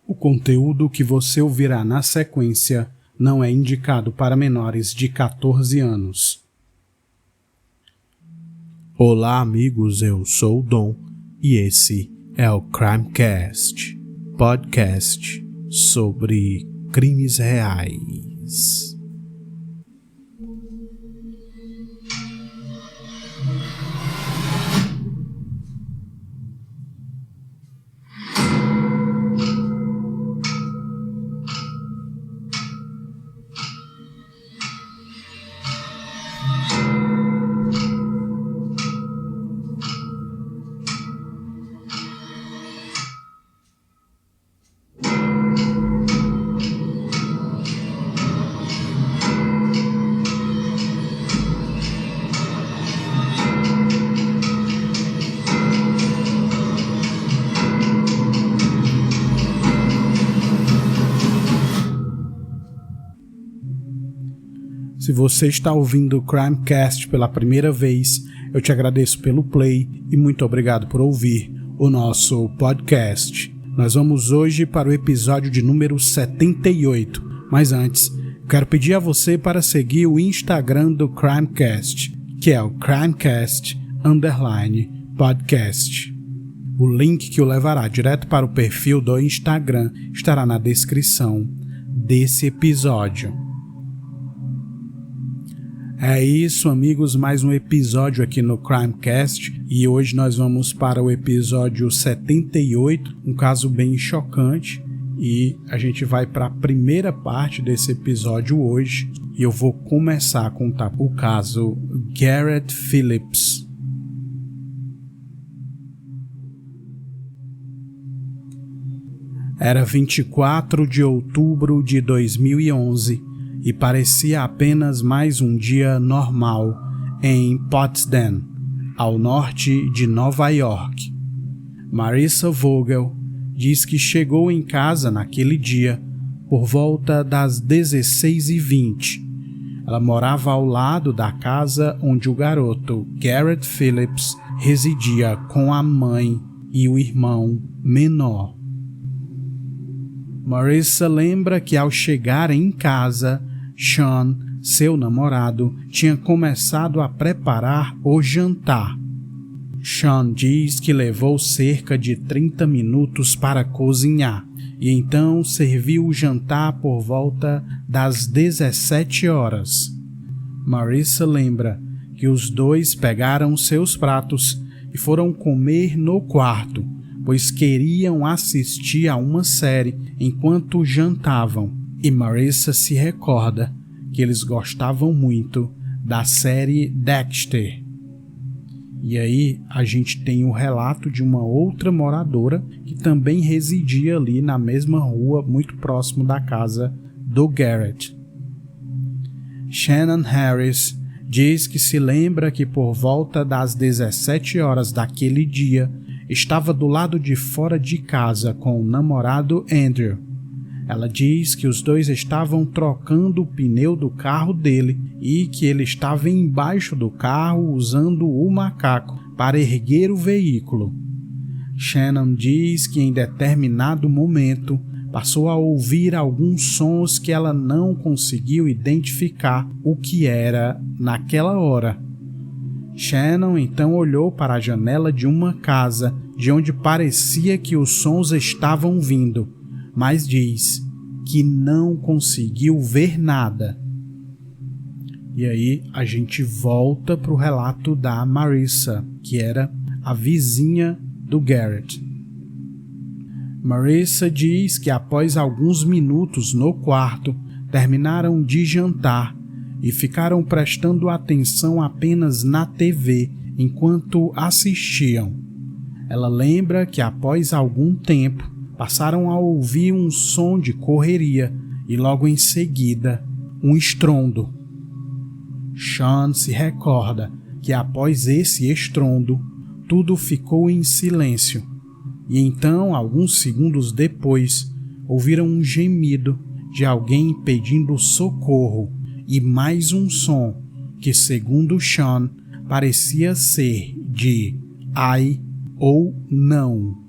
O conteúdo que você ouvirá na sequência não é indicado para menores de 14 anos. Olá, amigos, eu sou o Dom e esse é o Crimecast, podcast sobre crimes reais. Se você está ouvindo o Crimecast pela primeira vez, eu te agradeço pelo play e muito obrigado por ouvir o nosso podcast. Nós vamos hoje para o episódio de número 78, mas antes, quero pedir a você para seguir o Instagram do Crimecast, que é o Crimecast_podcast. O link que o levará direto para o perfil do Instagram estará na descrição desse episódio. É isso, amigos, mais um episódio aqui no Crimecast e hoje nós vamos para o episódio 78, um caso bem chocante, e a gente vai para a primeira parte desse episódio hoje e eu vou começar a contar o caso Garrett Phillips. Era 24 de outubro de 2011 e parecia apenas mais um dia normal em Potsdam, ao norte de Nova York. Marissa Vogel diz que chegou em casa naquele dia por volta das 16h20. Ela morava ao lado da casa onde o garoto Garrett Phillips residia com a mãe e o irmão menor. Marissa lembra que ao chegar em casa, Sean, seu namorado, tinha começado a preparar o jantar. Sean diz que levou cerca de 30 minutos para cozinhar e então serviu o jantar por volta das 17 horas. Marissa lembra que os dois pegaram seus pratos e foram comer no quarto, pois queriam assistir a uma série enquanto jantavam. E Marissa se recorda que eles gostavam muito da série Dexter. E aí a gente tem o relato de uma outra moradora que também residia ali na mesma rua, muito próximo da casa do Garrett. Shannon Harris diz que se lembra que por volta das 17 horas daquele dia estava do lado de fora de casa com o namorado Andrew. Ela diz que os dois estavam trocando o pneu do carro dele e que ele estava embaixo do carro usando o macaco para erguer o veículo. Shannon diz que em determinado momento passou a ouvir alguns sons que ela não conseguiu identificar o que era naquela hora. Shannon então olhou para a janela de uma casa de onde parecia que os sons estavam vindo, mas diz que não conseguiu ver nada. E aí a gente volta para o relato da Marissa, que era a vizinha do Garrett. Marissa diz que após alguns minutos no quarto, terminaram de jantar e ficaram prestando atenção apenas na TV enquanto assistiam. Ela lembra que após algum tempo, passaram a ouvir um som de correria e logo em seguida, um estrondo. Sean se recorda que após esse estrondo, tudo ficou em silêncio e então, alguns segundos depois, ouviram um gemido de alguém pedindo socorro e mais um som que, segundo Sean, parecia ser de ai ou não.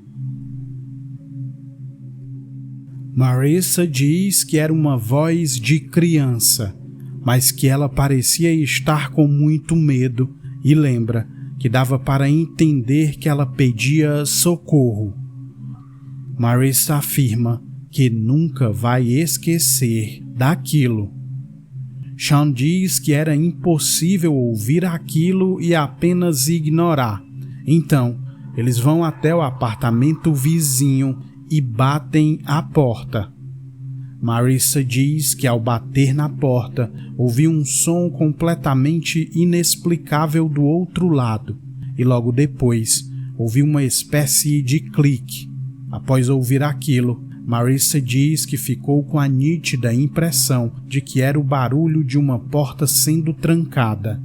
Marissa diz que era uma voz de criança, mas que ela parecia estar com muito medo e lembra que dava para entender que ela pedia socorro. Marissa afirma que nunca vai esquecer daquilo. Sean diz que era impossível ouvir aquilo e apenas ignorar. Então, eles vão até o apartamento vizinho e batem à porta. Marissa diz que ao bater na porta, ouviu um som completamente inexplicável do outro lado e logo depois ouviu uma espécie de clique. Após ouvir aquilo, Marissa diz que ficou com a nítida impressão de que era o barulho de uma porta sendo trancada.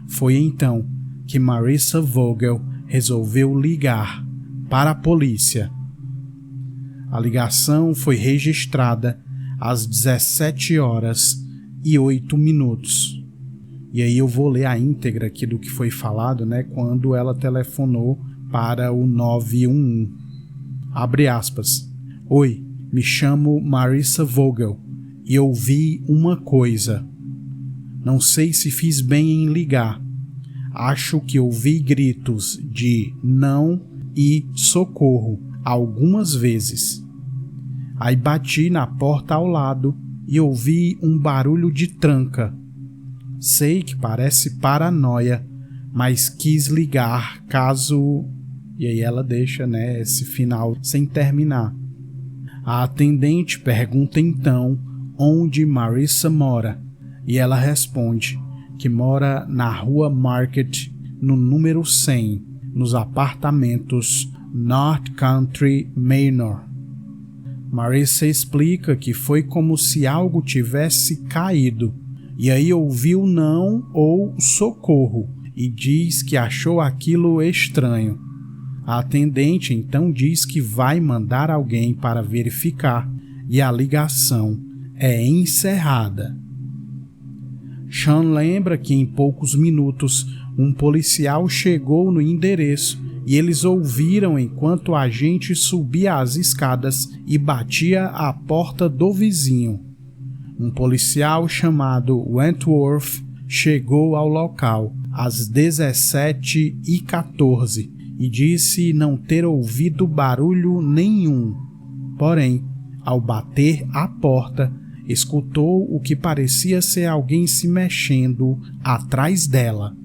Foi então que Marissa Vogel resolveu ligar para a polícia. A ligação foi registrada às 17h08. E aí eu vou ler a íntegra aqui do que foi falado, quando ela telefonou para o 911. Abre aspas. Oi, me chamo Marissa Vogel e ouvi uma coisa. Não sei se fiz bem em ligar. Acho que ouvi gritos de não e socorro algumas vezes. Aí bati na porta ao lado e ouvi um barulho de tranca. Sei que parece paranoia, mas quis ligar caso... E aí ela deixa, esse final sem terminar. A atendente pergunta então onde Marissa mora e ela responde que mora na rua Market, no número 100, nos apartamentos North Country Manor. Marissa explica que foi como se algo tivesse caído e aí ouviu não ou socorro e diz que achou aquilo estranho. A atendente então diz que vai mandar alguém para verificar e a ligação é encerrada. Sean lembra que em poucos minutos um policial chegou no endereço e eles ouviram enquanto o agente subia as escadas e batia à porta do vizinho. Um policial chamado Wentworth chegou ao local às 17h14 e disse não ter ouvido barulho nenhum. Porém, ao bater à porta, escutou o que parecia ser alguém se mexendo atrás dela.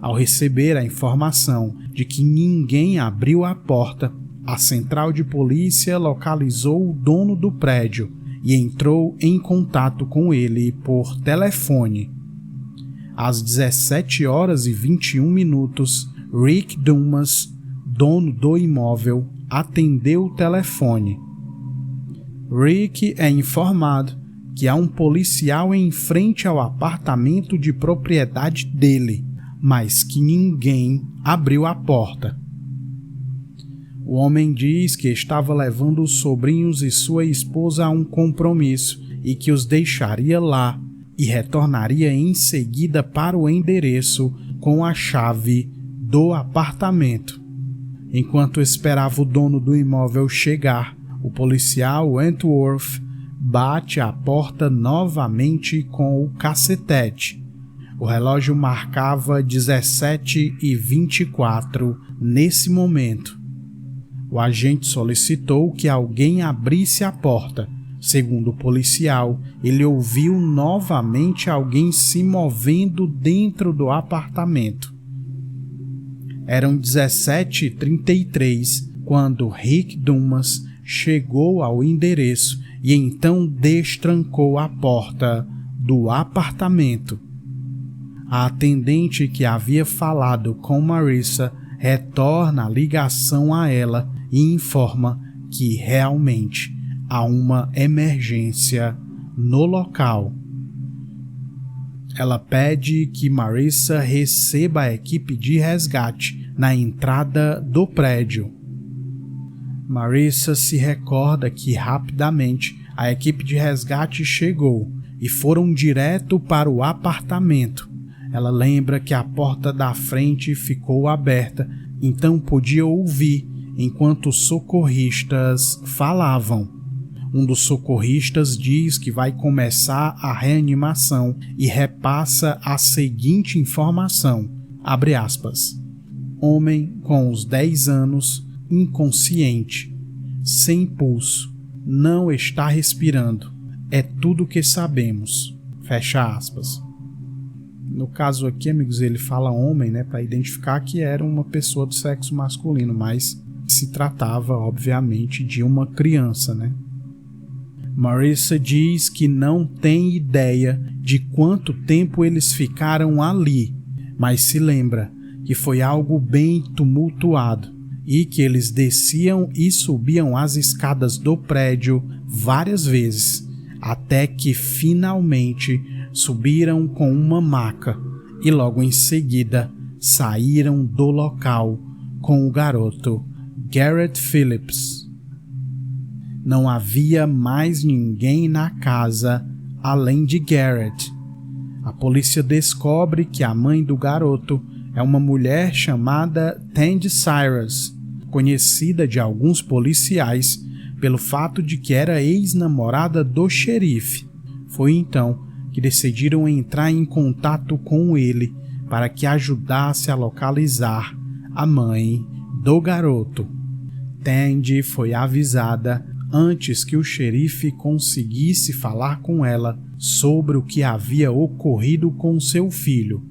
Ao receber a informação de que ninguém abriu a porta, a central de polícia localizou o dono do prédio e entrou em contato com ele por telefone. Às 17h21, Rick Dumas, dono do imóvel, atendeu o telefone. Rick é informado que há um policial em frente ao apartamento de propriedade dele, mas que ninguém abriu a porta. O homem diz que estava levando os sobrinhos e sua esposa a um compromisso e que os deixaria lá e retornaria em seguida para o endereço com a chave do apartamento. Enquanto esperava o dono do imóvel chegar, o policial Wentworth bate à porta novamente com o cacetete. O relógio marcava 17h24 nesse momento. O agente solicitou que alguém abrisse a porta. Segundo o policial, ele ouviu novamente alguém se movendo dentro do apartamento. Eram 17h33 quando Rick Dumas chegou ao endereço e então destrancou a porta do apartamento. A atendente que havia falado com Marissa retorna a ligação a ela e informa que realmente há uma emergência no local. Ela pede que Marissa receba a equipe de resgate na entrada do prédio. Marissa se recorda que rapidamente a equipe de resgate chegou e foram direto para o apartamento. Ela lembra que a porta da frente ficou aberta, então podia ouvir enquanto os socorristas falavam. Um dos socorristas diz que vai começar a reanimação e repassa a seguinte informação, abre aspas, homem com os 10 anos, inconsciente, sem pulso, não está respirando, é tudo o que sabemos, fecha aspas. No caso aqui, amigos, ele fala homem, né, para identificar que era uma pessoa do sexo masculino, mas se tratava, obviamente, de uma criança, né? Marissa diz que não tem ideia de quanto tempo eles ficaram ali, mas se lembra que foi algo bem tumultuado e que eles desciam e subiam as escadas do prédio várias vezes, até que finalmente subiram com uma maca e logo em seguida saíram do local com o garoto Garrett Phillips. Não havia mais ninguém na casa além de Garrett. A polícia descobre que a mãe do garoto é uma mulher chamada Tandy Cyrus, conhecida de alguns policiais pelo fato de que era ex-namorada do xerife. Foi então que decidiram entrar em contato com ele para que ajudasse a localizar a mãe do garoto. Tandy foi avisada antes que o xerife conseguisse falar com ela sobre o que havia ocorrido com seu filho,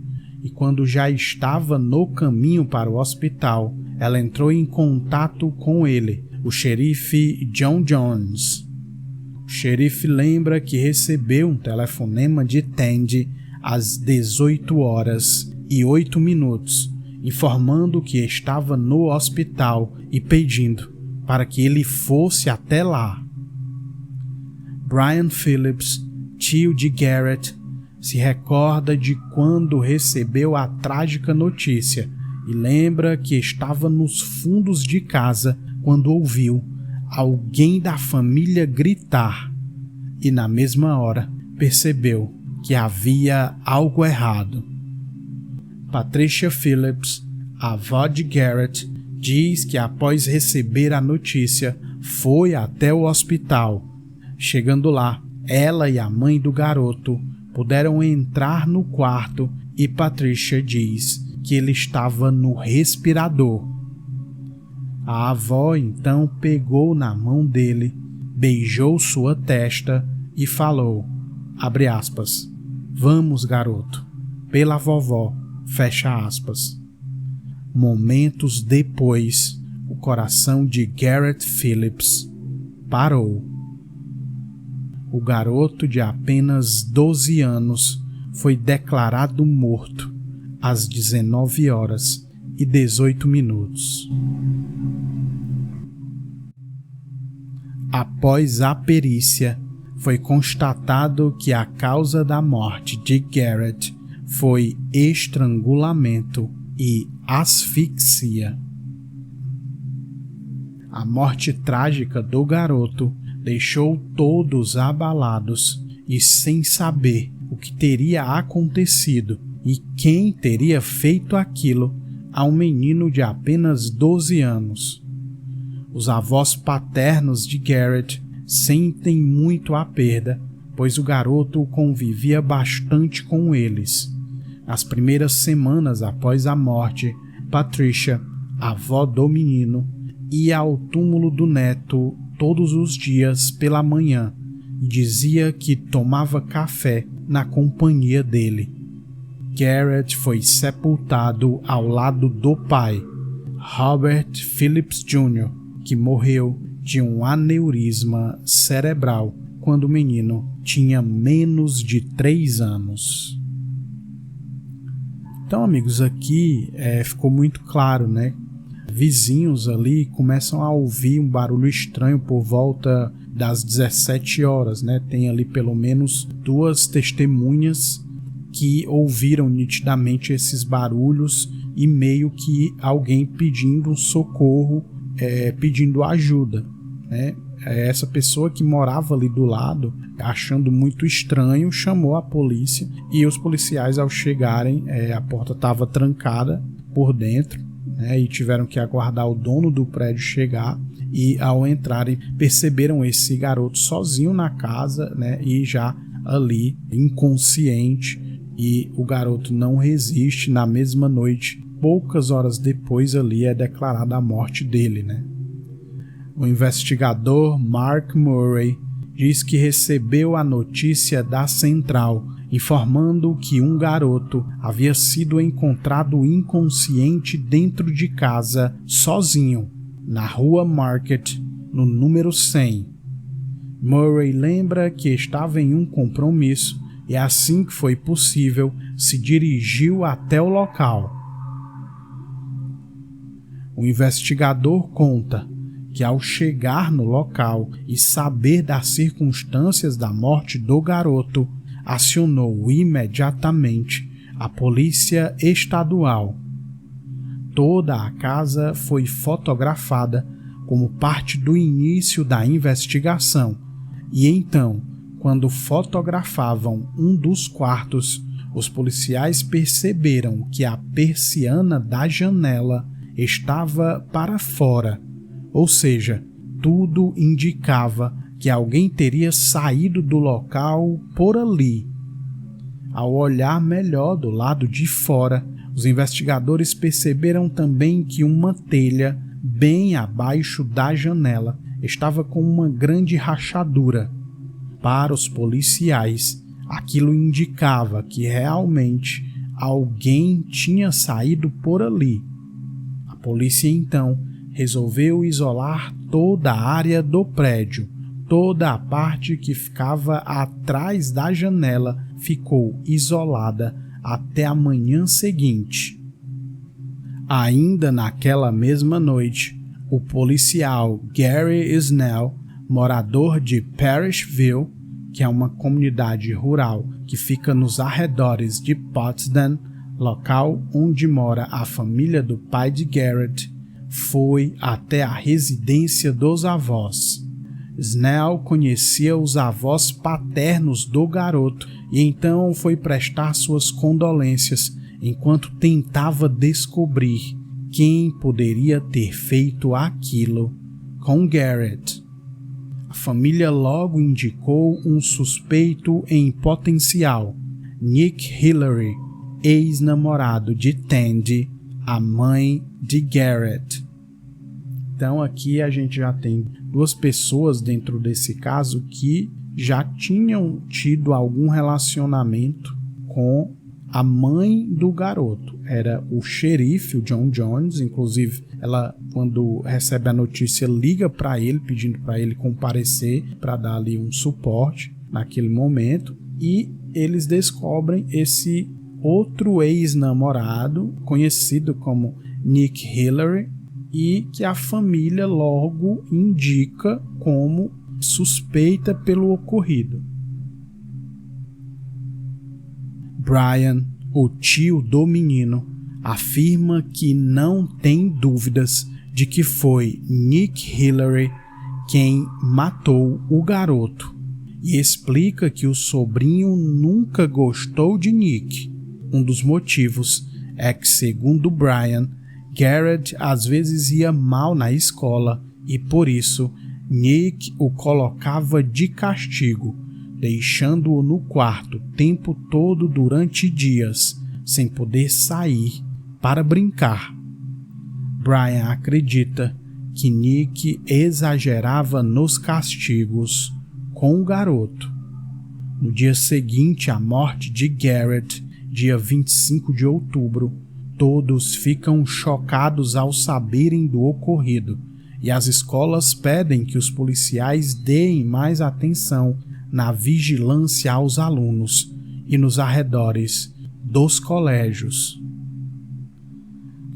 e quando já estava no caminho para o hospital, ela entrou em contato com ele, o xerife John Jones. O xerife lembra que recebeu um telefonema de Tandy às 18h08, informando que estava no hospital e pedindo para que ele fosse até lá. Brian Phillips, tio de Garrett, se recorda de quando recebeu a trágica notícia e lembra que estava nos fundos de casa quando ouviu alguém da família gritar e na mesma hora percebeu que havia algo errado. Patricia Phillips, a avó de Garrett, diz que após receber a notícia foi até o hospital. Chegando lá, ela e a mãe do garoto puderam entrar no quarto e Patricia diz que ele estava no respirador. A avó então pegou na mão dele, beijou sua testa e falou, abre aspas, vamos garoto, pela vovó, fecha aspas. Momentos depois, o coração de Garrett Phillips parou. O garoto de apenas 12 anos foi declarado morto às 19h18. Após a perícia, foi constatado que a causa da morte de Garrett foi estrangulamento e asfixia. A morte trágica do garoto deixou todos abalados e sem saber o que teria acontecido e quem teria feito aquilo a um menino de apenas 12 anos. Os avós paternos de Garrett sentem muito a perda, pois o garoto convivia bastante com eles. Nas primeiras semanas após a morte, Patricia, a avó do menino, ia ao túmulo do neto todos os dias pela manhã e dizia que tomava café na companhia dele. Garrett foi sepultado ao lado do pai, Robert Phillips Jr., que morreu de um aneurisma cerebral quando o menino tinha menos de 3 anos. Então, amigos, aqui ficou muito claro, né? Vizinhos ali começam a ouvir um barulho estranho por volta das 17 horas, né? Tem ali pelo menos 2 testemunhas que ouviram nitidamente esses barulhos e meio que alguém pedindo socorro, pedindo ajuda, né? Essa pessoa que morava ali do lado, achando muito estranho, chamou a polícia e os policiais, ao chegarem, a porta estava trancada por dentro, né, e tiveram que aguardar o dono do prédio chegar e ao entrarem perceberam esse garoto sozinho na casa, né, e já ali inconsciente, e o garoto não resiste. Na mesma noite, poucas horas depois, ali é declarada a morte dele, né? O investigador Mark Murray diz que recebeu a notícia da central informando que um garoto havia sido encontrado inconsciente dentro de casa, sozinho, na rua Market, no número 100. Murray lembra que estava em um compromisso e, assim que foi possível, se dirigiu até o local. O investigador conta que, ao chegar no local e saber das circunstâncias da morte do garoto, acionou imediatamente a polícia estadual. Toda a casa foi fotografada como parte do início da investigação, e então, quando fotografavam um dos quartos, os policiais perceberam que a persiana da janela estava para fora, ou seja, tudo indicava que alguém teria saído do local por ali. Ao olhar melhor do lado de fora, os investigadores perceberam também que uma telha bem abaixo da janela estava com uma grande rachadura. Para os policiais, aquilo indicava que realmente alguém tinha saído por ali. A polícia então resolveu isolar toda a área do prédio. Toda a parte que ficava atrás da janela ficou isolada até a manhã seguinte. Ainda naquela mesma noite, o policial Gary Snell, morador de Parishville, que é uma comunidade rural que fica nos arredores de Potsdam, local onde mora a família do pai de Garrett, foi até a residência dos avós. Snell conhecia os avós paternos do garoto e então foi prestar suas condolências enquanto tentava descobrir quem poderia ter feito aquilo com Garrett. A família logo indicou um suspeito em potencial, Nick Hillary, ex-namorado de Tandy, a mãe de Garrett. Então aqui a gente já tem duas pessoas dentro desse caso que já tinham tido algum relacionamento com a mãe do garoto. Era o xerife, o John Jones. Inclusive, ela, quando recebe a notícia, liga para ele, pedindo para ele comparecer para dar ali um suporte naquele momento. E eles descobrem esse outro ex-namorado, conhecido como Nick Hillary, e que a família logo indica como suspeita pelo ocorrido. Brian, o tio do menino, afirma que não tem dúvidas de que foi Nick Hillary quem matou o garoto e explica que o sobrinho nunca gostou de Nick. Um dos motivos é que, segundo Brian, Garrett às vezes ia mal na escola e por isso Nick o colocava de castigo, deixando-o no quarto o tempo todo durante dias, sem poder sair para brincar. Brian acredita que Nick exagerava nos castigos com o garoto. No dia seguinte à morte de Garrett, dia 25 de outubro, todos ficam chocados ao saberem do ocorrido e as escolas pedem que os policiais deem mais atenção na vigilância aos alunos e nos arredores dos colégios.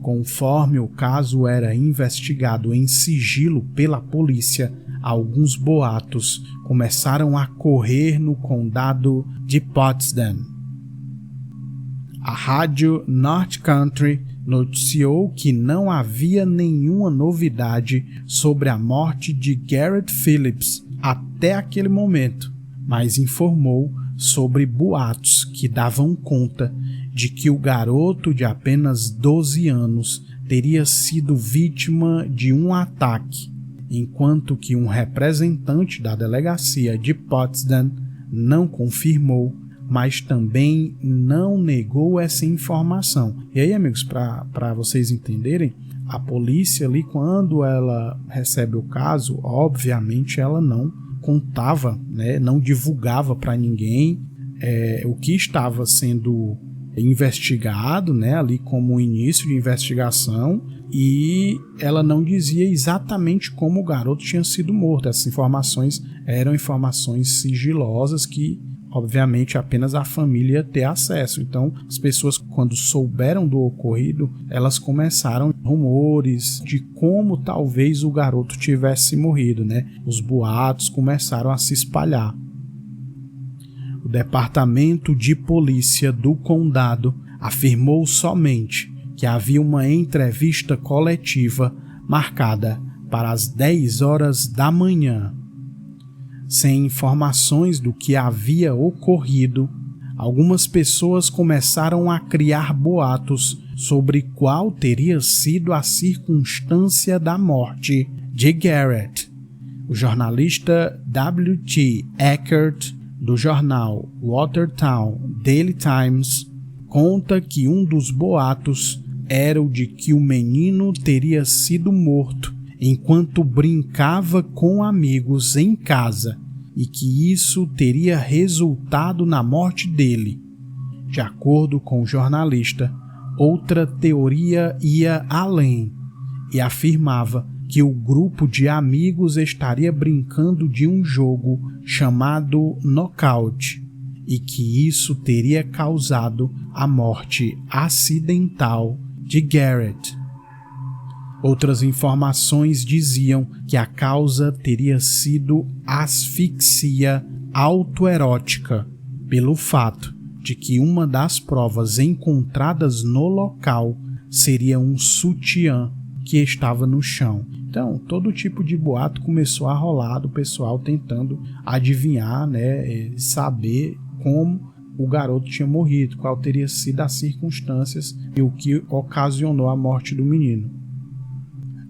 Conforme o caso era investigado em sigilo pela polícia, alguns boatos começaram a correr no condado de Potsdam. A rádio North Country noticiou que não havia nenhuma novidade sobre a morte de Garrett Phillips até aquele momento, mas informou sobre boatos que davam conta de que o garoto de apenas 12 anos teria sido vítima de um ataque enquanto que um representante da delegacia de Potsdam não confirmou, mas também não negou essa informação. E aí, amigos, para vocês entenderem, a polícia ali, quando ela recebe o caso, obviamente ela não contava, né, não divulgava para ninguém o que estava sendo investigado, né, ali como início de investigação, e ela não dizia exatamente como o garoto tinha sido morto. Essas informações eram informações sigilosas que obviamente apenas a família ia ter acesso. Então as pessoas, quando souberam do ocorrido, elas começaram rumores de como talvez o garoto tivesse morrido, né? Os boatos começaram a se espalhar. O departamento de polícia do condado afirmou somente que havia uma entrevista coletiva marcada para as 10 horas da manhã. Sem informações do que havia ocorrido, algumas pessoas começaram a criar boatos sobre qual teria sido a circunstância da morte de Garrett. O jornalista W.T. Eckert, do jornal Watertown Daily Times, conta que um dos boatos era o de que o menino teria sido morto enquanto brincava com amigos em casa e que isso teria resultado na morte dele. De acordo com o jornalista, outra teoria ia além e afirmava que o grupo de amigos estaria brincando de um jogo chamado Knockout e que isso teria causado a morte acidental de Garrett. Outras informações diziam que a causa teria sido asfixia autoerótica, pelo fato de que uma das provas encontradas no local seria um sutiã que estava no chão. Então, todo tipo de boato começou a rolar do pessoal tentando adivinhar, né, saber como o garoto tinha morrido, qual teria sido as circunstâncias e o que ocasionou a morte do menino.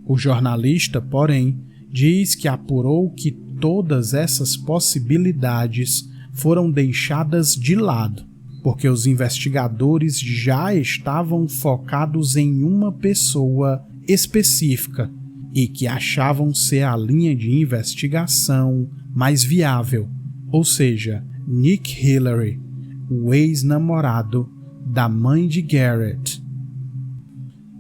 O jornalista, porém, diz que apurou que todas essas possibilidades foram deixadas de lado, porque os investigadores já estavam focados em uma pessoa específica e que achavam ser a linha de investigação mais viável, ou seja, Nick Hillary, o ex-namorado da mãe de Garrett.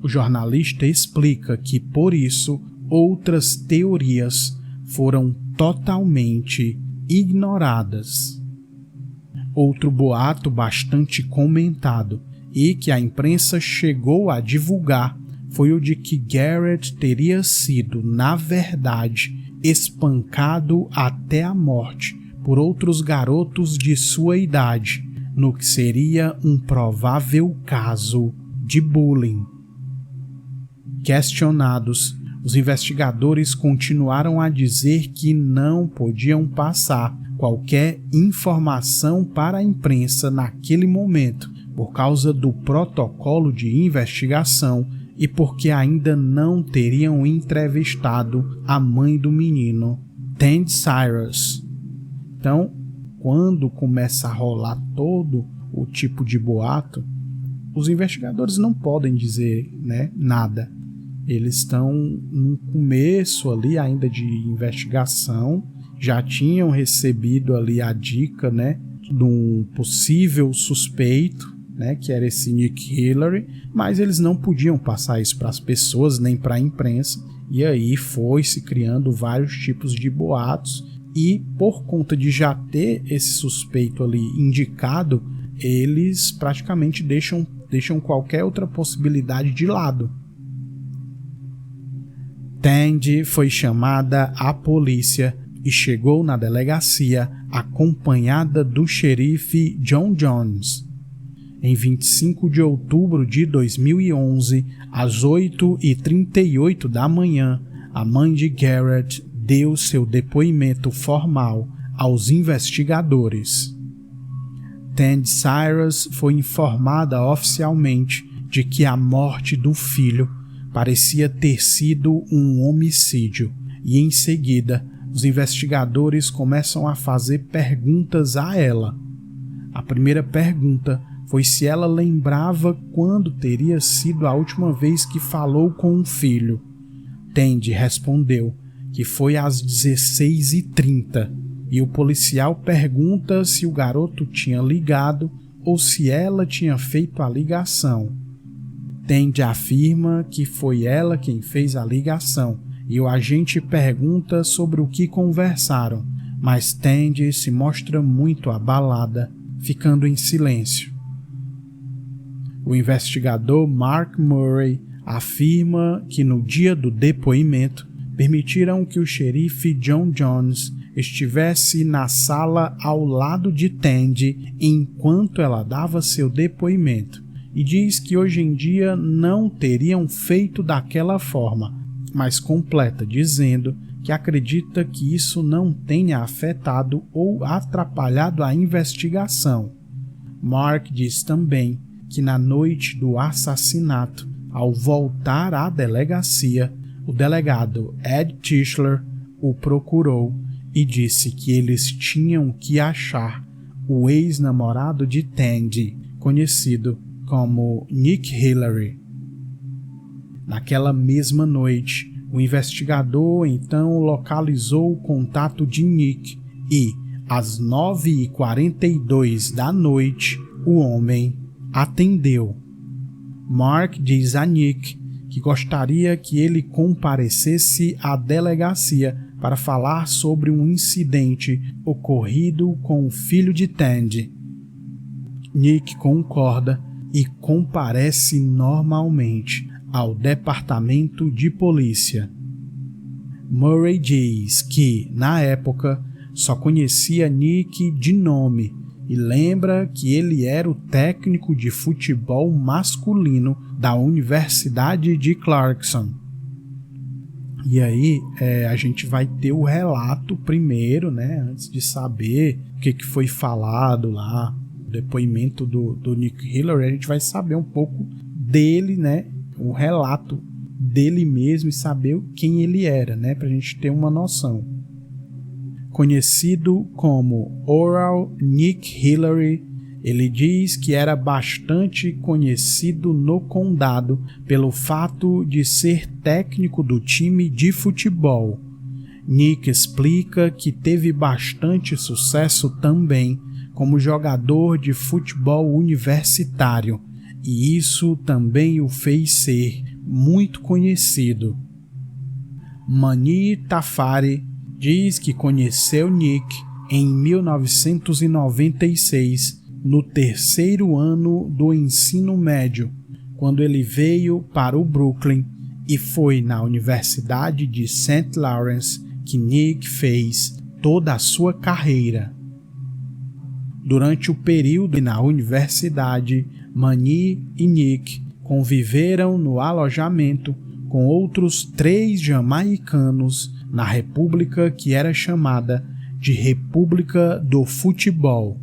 O jornalista explica que, por isso, outras teorias foram totalmente ignoradas. Outro boato bastante comentado e que a imprensa chegou a divulgar foi o de que Garrett teria sido, na verdade, espancado até a morte por outros garotos de sua idade, no que seria um provável caso de bullying. Questionados, os investigadores continuaram a dizer que não podiam passar qualquer informação para a imprensa naquele momento, por causa do protocolo de investigação e porque ainda não teriam entrevistado a mãe do menino, Tandy Cyrus. Então, quando começa a rolar todo o tipo de boato, os investigadores não podem dizer, né, nada. Eles estão no começo ali ainda de investigação, já tinham recebido ali a dica, né, de um possível suspeito, né, que era esse Nick Hillary, mas eles não podiam passar isso para as pessoas nem para a imprensa, e aí foi se criando vários tipos de boatos, e por conta de já ter esse suspeito ali indicado, eles praticamente deixam qualquer outra possibilidade de lado. Tandy foi chamada à polícia e chegou na delegacia acompanhada do xerife John Jones. Em 25 de outubro de 2011, às 8h38 da manhã, a mãe de Garrett deu seu depoimento formal aos investigadores. Tandy Cyrus foi informada oficialmente de que a morte do filho parecia ter sido um homicídio e em seguida os investigadores começam a fazer perguntas a ela. A primeira pergunta foi se ela lembrava quando teria sido a última vez que falou com um filho. Tandy respondeu que foi às 16h30 e o policial pergunta se o garoto tinha ligado ou se ela tinha feito a ligação. Tandy afirma que foi ela quem fez a ligação e o agente pergunta sobre o que conversaram, mas Tandy se mostra muito abalada, ficando em silêncio. O investigador Mark Murray afirma que no dia do depoimento permitiram que o xerife John Jones estivesse na sala ao lado de Tandy enquanto ela dava seu depoimento e diz que hoje em dia não teriam feito daquela forma, mas completa dizendo que acredita que isso não tenha afetado ou atrapalhado a investigação. Mark diz também que na noite do assassinato, ao voltar à delegacia, o delegado Ed Tischler o procurou e disse que eles tinham que achar o ex-namorado de Tandy, conhecido como Nick Hillary. Naquela mesma noite, o investigador então localizou o contato de Nick e, às 9h42 da noite, o homem atendeu. Mark diz a Nick que gostaria que ele comparecesse à delegacia para falar sobre um incidente ocorrido com o filho de Tandy. Nick concorda e comparece normalmente ao departamento de polícia. Murray diz que, na época, só conhecia Nick de nome e lembra que ele era o técnico de futebol masculino da Universidade de Clarkson. E aí a gente vai ter o relato primeiro, né, antes de saber o que foi falado lá, o depoimento do Nick Hillary, a gente vai saber um pouco dele, né, o relato dele mesmo e saber quem ele era, né, pra gente ter uma noção. Conhecido como Oral Nick Hillary, ele diz que era bastante conhecido no condado pelo fato de ser técnico do time de futebol. Nick explica que teve bastante sucesso também como jogador de futebol universitário, e isso também o fez ser muito conhecido. Mani Tafari diz que conheceu Nick em 1996, no terceiro ano do ensino médio, quando ele veio para o Brooklyn, e foi na Universidade de St. Lawrence que Nick fez toda a sua carreira. Durante o período na universidade, Mani e Nick conviveram no alojamento com outros 3 jamaicanos na república que era chamada de República do Futebol.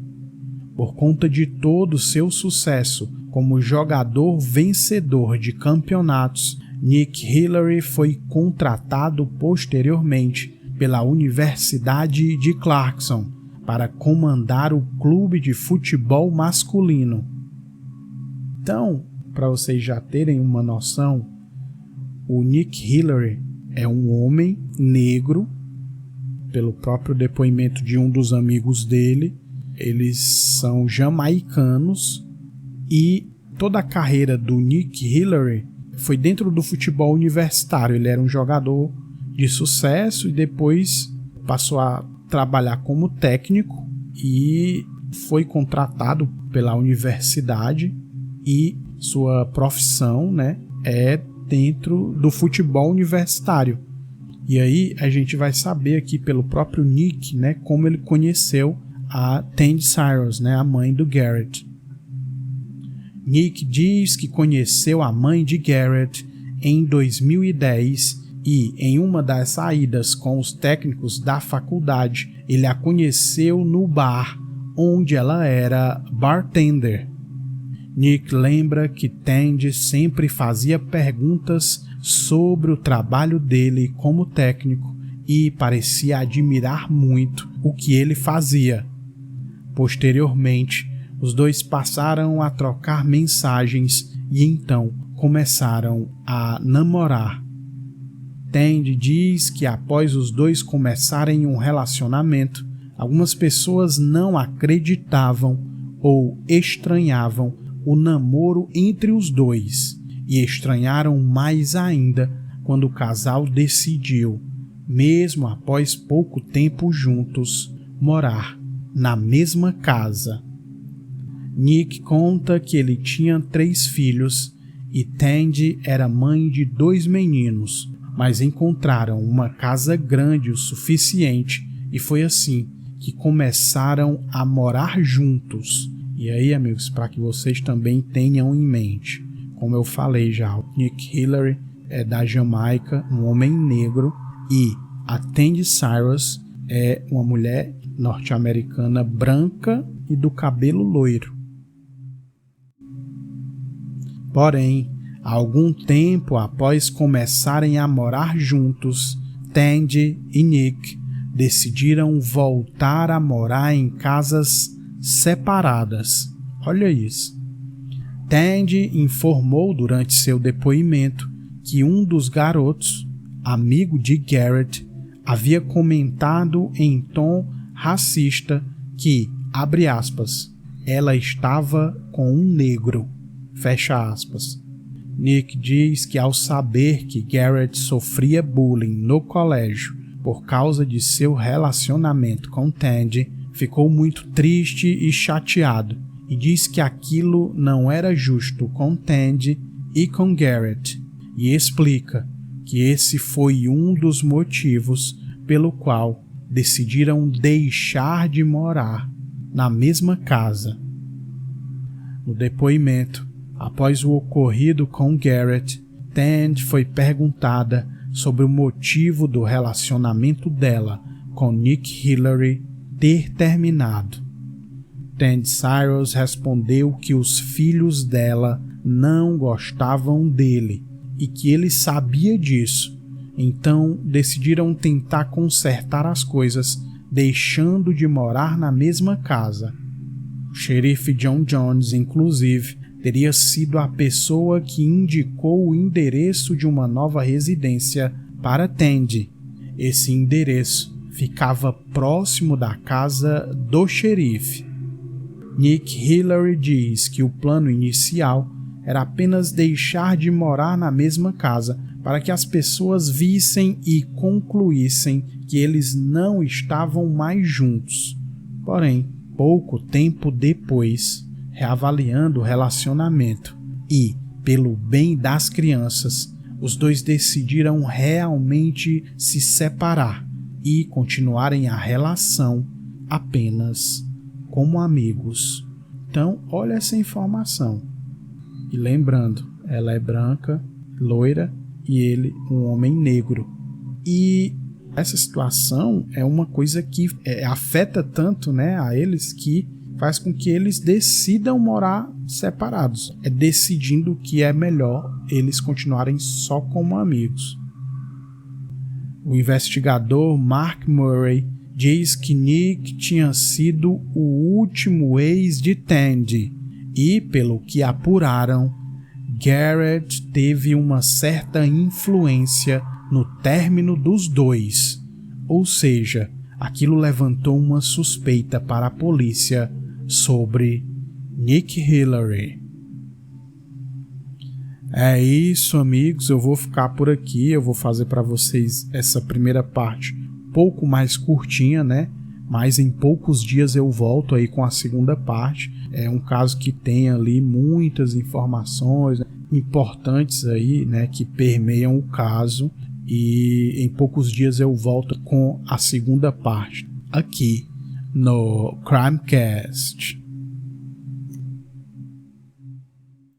Por conta de todo o seu sucesso como jogador vencedor de campeonatos, Nick Hillary foi contratado posteriormente pela Universidade de Clarkson para comandar o clube de futebol masculino. Então, para vocês já terem uma noção, o Nick Hillary é um homem negro, pelo próprio depoimento de um dos amigos dele. Eles são jamaicanos e toda a carreira do Nick Hillary foi dentro do futebol universitário. Ele era um jogador de sucesso e depois passou a trabalhar como técnico e foi contratado pela universidade, e sua profissão, né, é dentro do futebol universitário. E aí a gente vai saber aqui pelo próprio Nick, né, como ele conheceu a Tandy Cyrus, né, a mãe do Garrett. Nick diz que conheceu a mãe de Garrett em 2010 e, em uma das saídas com os técnicos da faculdade, ele a conheceu no bar onde ela era bartender. Nick lembra que Tandy sempre fazia perguntas sobre o trabalho dele como técnico e parecia admirar muito o que ele fazia. Posteriormente, os dois passaram a trocar mensagens e então começaram a namorar. Tandy diz que após os dois começarem um relacionamento, algumas pessoas não acreditavam ou estranhavam o namoro entre os dois e estranharam mais ainda quando o casal decidiu, mesmo após pouco tempo juntos, morar na mesma casa. Nick conta que ele tinha 3 filhos e Tandy era mãe de 2 meninos, mas encontraram uma casa grande o suficiente e foi assim que começaram a morar juntos. E aí, amigos, para que vocês também tenham em mente, como eu falei já, o Nick Hillary é da Jamaica, um homem negro, e a Tandy Cyrus é uma mulher norte-americana branca e do cabelo loiro. Porém, algum tempo após começarem a morar juntos, Tandy e Nick decidiram voltar a morar em casas separadas. Olha isso. Tandy informou durante seu depoimento que um dos garotos, amigo de Garrett, havia comentado em tom racista que, abre aspas, ela estava com um negro, fecha aspas. Nick diz que ao saber que Garrett sofria bullying no colégio por causa de seu relacionamento com Tandy, ficou muito triste e chateado e diz que aquilo não era justo com Tandy e com Garrett, e explica que esse foi um dos motivos pelo qual decidiram deixar de morar na mesma casa. No depoimento, após o ocorrido com Garrett, Tandy foi perguntada sobre o motivo do relacionamento dela com Nick Hillary ter terminado. Tandy Cyrus respondeu que os filhos dela não gostavam dele e que ele sabia disso, então decidiram tentar consertar as coisas, deixando de morar na mesma casa. O xerife John Jones, inclusive, teria sido a pessoa que indicou o endereço de uma nova residência para Tandy. Esse endereço ficava próximo da casa do xerife. Nick Hillary diz que o plano inicial era apenas deixar de morar na mesma casa para que as pessoas vissem e concluíssem que eles não estavam mais juntos. Porém, pouco tempo depois, reavaliando o relacionamento e, pelo bem das crianças, os dois decidiram realmente se separar e continuarem a relação apenas como amigos. Então, olha essa informação. E lembrando, ela é branca, loira e ele um homem negro. E essa situação é uma coisa que afeta tanto, né, a eles, que faz com que eles decidam morar separados. É decidindo que é melhor eles continuarem só como amigos. O investigador Mark Murray diz que Nick tinha sido o último ex de Tandy e, pelo que apuraram, Garrett teve uma certa influência no término dos dois, ou seja, aquilo levantou uma suspeita para a polícia sobre Nick Hillary. É isso, amigos, eu vou ficar por aqui, eu vou fazer para vocês essa primeira parte um pouco mais curtinha, né? Mas em poucos dias eu volto aí com a segunda parte. É um caso que tem ali muitas informações, né, importantes aí, né, que permeiam o caso, e em poucos dias eu volto com a segunda parte aqui no Crimecast.